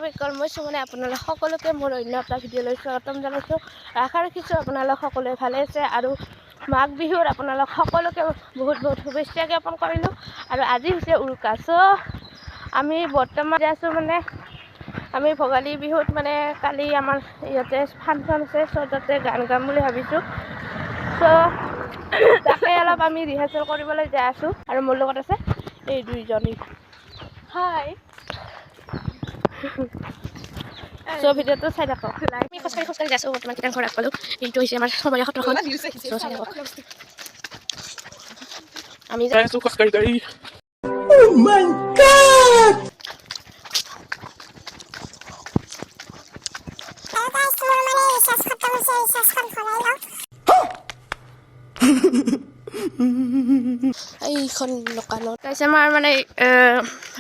মই সুমনে আপোনালোক সকলোকে মোৰ অন্য এটা ভিডিঅ'লৈ স্বাগতম জনাইছোঁ। আশা ৰাখিছোঁ আপোনালোক সকলোৱে ভালে আছে আৰু মাঘ বিহুৰ আপোনালোক সকলোকে বহুত বহুত শুভেচ্ছা জ্ঞাপন কৰিলোঁ। আৰু আজি হৈছে উৰুকা, আমি বৰ্তমান আছোঁ আমি ভোগালী বিহুত কালি আমাৰ ইয়াতে ফাংচন আছে, তাতে গান গাম বুলি ভাবিছোঁ। তাকে অলপ আমি ৰিহাৰ্চেল কৰিবলৈ যাই আছোঁ আৰু মোৰ লগত আছে এই দুইজনী। হাই ভিডিঅ'টো চাই থাকক। আমি খোজকাঢ়ি যাইছোঁ বৰ্তমান কিমান ঘৰ আগপালোঁ। এইটো হৈছে আমাৰ সময় সত্ৰখন। আমি যাই আছোঁ খোজকাঢ়ি। Oh my God! এইখন দোকানত তাৰপিছত আমাৰ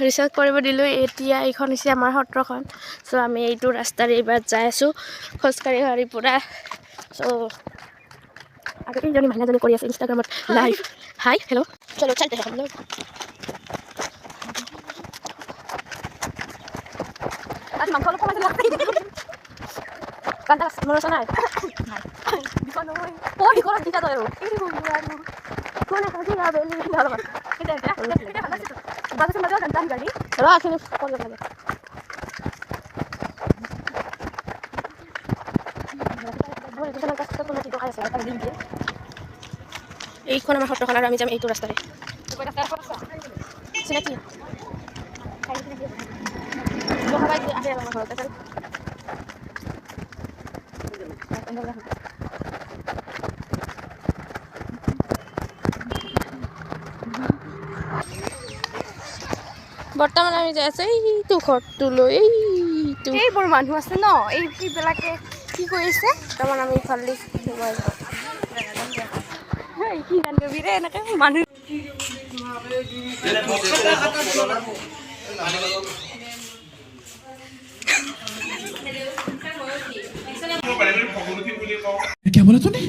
ৰিচাৰ্জ কৰিব দিলোঁ। এতিয়া এইখন হৈছে আমাৰ সত্ৰখন। আমি এইটো ৰাস্তাৰে এইবাৰ যাই আছোঁ খোজকাঢ়ি পূৰা। আৰু এইজনী মহিলাজনী কৰি আছে ইনষ্টাগ্ৰামত লাইভ। হাই হেল্ল' চলো চালতে हैं हम लोग। आज माংস অলপ কমাই দিলা কান্তা মৰছ নাই নাই বিকন নহয় ও বিকন দিতা তই আৰু এই বন্ধু কোনে কাজি না বেলি না অলপ এটা এটা ভালো আছে তো বাজে সমাজ কান্তা গাড়ি র আখিনি কল লাগে এইখন আমাৰ সত্ৰখন আৰু আমি যাম এইটো ৰাস্তাৰে। চিনাকি বৰ্তমান আমি যাই আছোঁ এইটো ঘৰটোলৈ। এইবোৰ মানুহ আছে ন, এইবিলাকে কি কৰিছে বৰ্তমান আমি ইফালে সোমাই যাওঁ। কি গান গাবি ৰে এনেকে মানুহ क्या बोला तूने?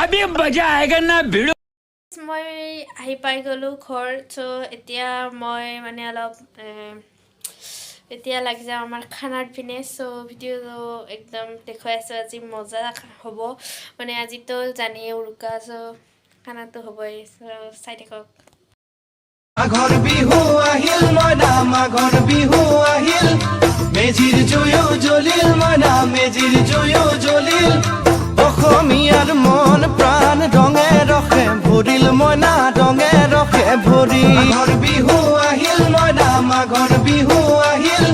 अभी मजा आएगा ना भिड़ो। মই আহি পাই গ'লোঁ ঘৰ। এতিয়া মই অলপ এতিয়া লাগি যাওঁ আমাৰ খানাৰ পিনে। ভিডিঅ'টো একদম দেখুৱাই আছোঁ। আজি মজা হ'ব আজিতো জানেই উৰুকা, খানাটো হ'বই। চাই থাকক। মাঘৰ বিহু আহিল মইনা, মাঘৰ বিহু আহিল, মেজিৰ জুয়ো জ্বলিল মইনা, মেজিৰ জুয়ো জ্বলিল, অসমীয়াৰ মন প্ৰাণ ৰঙে ৰখে ভৰিল মইনা, ৰঙে ৰখে ভৰি। মাঘৰ বিহু আহিল মইনা, মাঘৰ বিহু আহিল,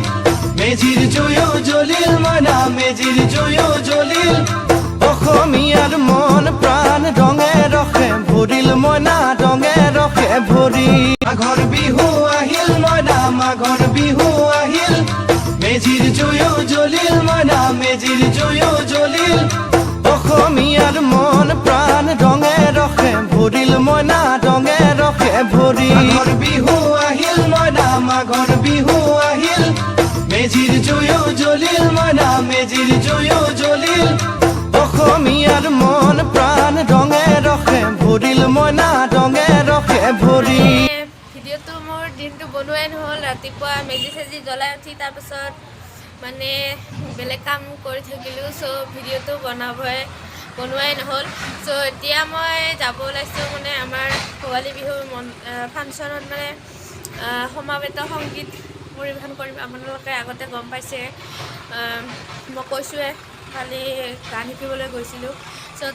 মেজিৰ জুয়ো জ্বলিল মইনা, মেজিৰ জুয়ো জ্বলিল, অসমীয়াৰ মন প্ৰাণ ৰঙে ৰখে ভৰিল মইনা, ৰঙে ৰখে ভৰি। মাঘৰ বিহু আহিল মইনা, মাঘৰ বিহু আহিল, মেজিৰ জুয়ো জ্বলিল মইনা, মেজিৰ জুয়ো জ্বলিল, অসমীয়াৰ মন প্ৰাণ ৰঙে ৰখে ভৰিল মইনা, ৰঙে ৰখে ভৰি। মাঘৰ বিহু আহিল মইনা, মাঘৰ বিহু আহিল, মেজিৰ জুয়ো জ্বলিল মইনা, মেজিৰ জুয়ো জ্বলিল, অসমীয়াৰ মন প্ৰাণ ৰঙে ৰখে ভৰিল মইনা, ৰঙে ৰখে ভৰি। ভিডিঅ'টো মোৰ দিনটো বনোৱাই নহ'ল। ৰাতিপুৱা মেজি চেজি জ্বলাই উঠি তাৰপিছত বেলেগ কাম কৰি থাকিলোঁ। ভিডিঅ'টো বনোৱাই নহ'ল। এতিয়া মই যাব ওলাইছোঁ আমাৰ ভোগালী বিহুৰ ফাংচনত সমাবেত সংগীত পৰিৱেশন কৰিম। আপোনালোকে আগতে গম পাইছে, মই কৈছোঁৱে কালি গান শিকিবলৈ গৈছিলোঁ।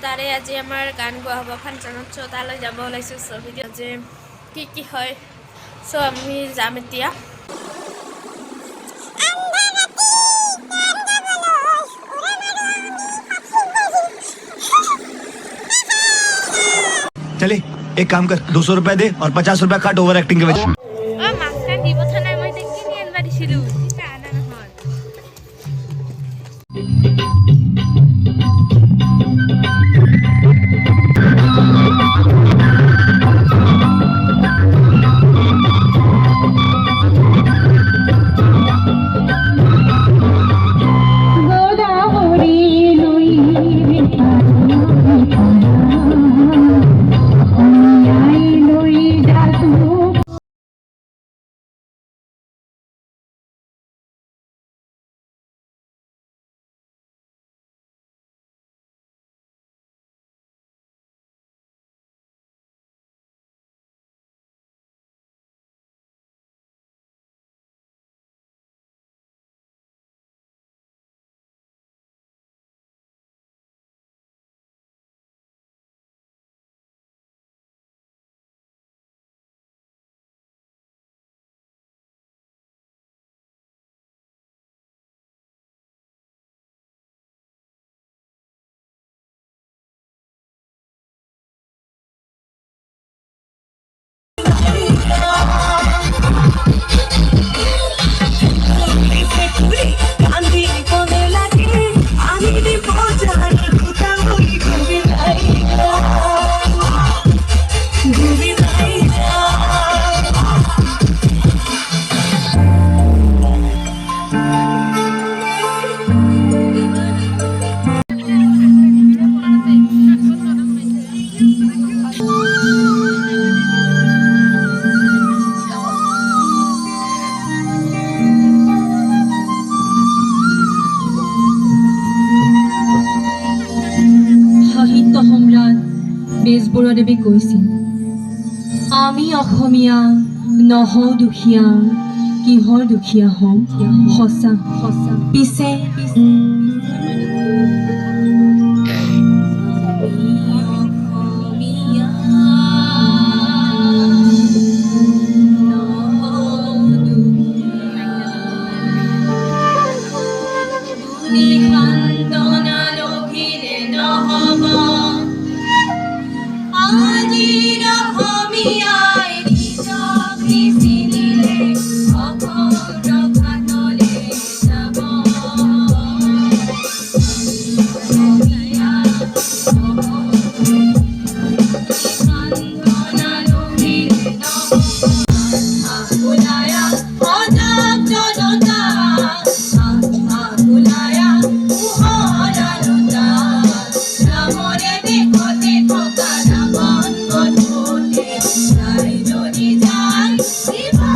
তাৰে আজি আমাৰ গান গোৱা হ'ব ফাংচনত। তালৈ যাব ওলাইছোঁ। ভিডিঅ' যে কি হয় চ' আমি যাম এতিয়া। चले एक काम कर 200 रुपए दे और 50 रुपए काट ओवर एक्टिंग के वजह মাছটা দিব নাই মই কিনি আনবা দিছিলোঁ আনা নহয়। বেজবৰুৱাদেৱে কৈছিল, আমি অসমীয়া নহওঁ দুখীয়া, কিহৰ দুখীয়া হওঁ সঁচা সঁচা। পিছে Bye.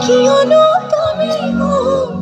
কিয়নো তুমি মোক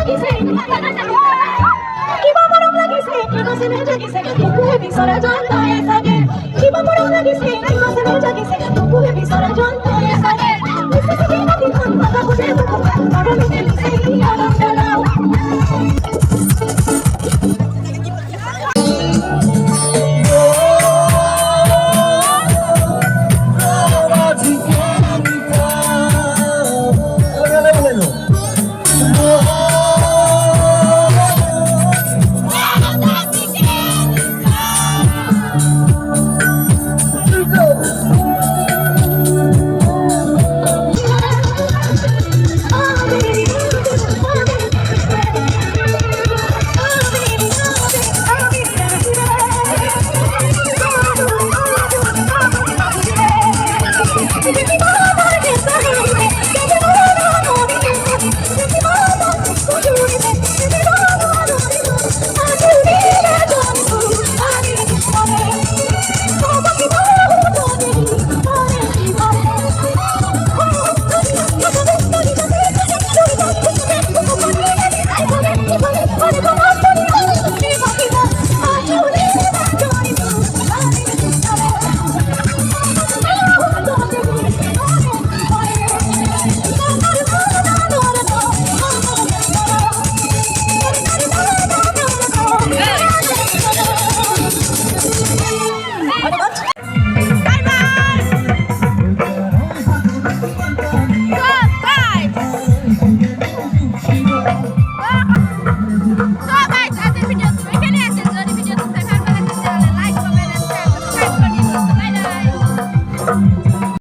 বিচাৰি কিবা মৰম লাগিছে, কিবা চেনেহ জাগিছে, কুকুৰে বিচৰা জন্ম